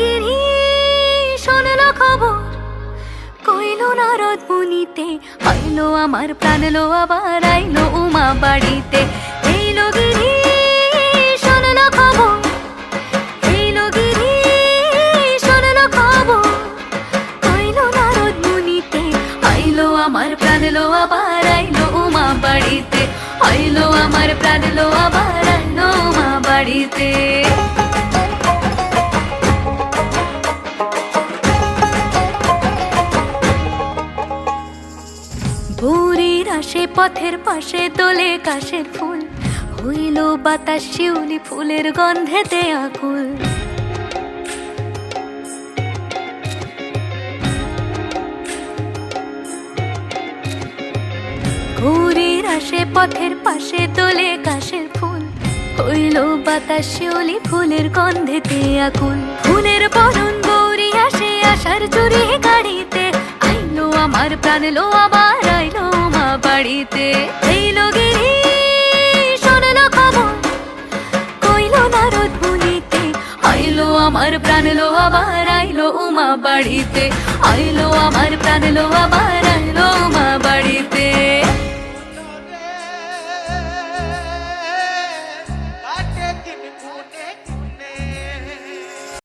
গিরি শোনলো খবর, কইলো নারদ মুনিতে, আইলো আমার প্রাণ লো আবার আইলো উমা বাড়িতে। এইলো গিরি শোনলো খবর, এইলো গিরি শোনলো খবর, কইলো নারদ মুনিতে, আইলো আমার প্রাণ লো আবার আইলো উমা বাড়িতে, আইলো আমার প্রাণ লো আবার আইলো উমা বাড়িতে। ভোরের আসে পথের পাশে তোলে কাশের ফুল, হইল বাতাস শিউলি ফুলের গন্ধেতে আকুল। ভোরের আসে পথের পাশে তোলে কাশের ফুল, হইল বাতাস শিউলি ফুলের গন্ধেতে আকুল। ফুলের বরণ গৌরী আসে আশার চুরি গাড়িতে, আইলো আমার প্রাণ লো আবার আইলো মা বাড়িতে। এইলো গিরি শোনলো খবর, কইলো নারদ মুনিতে, আইলো আমার প্রাণ লো আবার আইলো উমা বাড়িতে, আইলো আমার প্রাণ লো আবার আইলো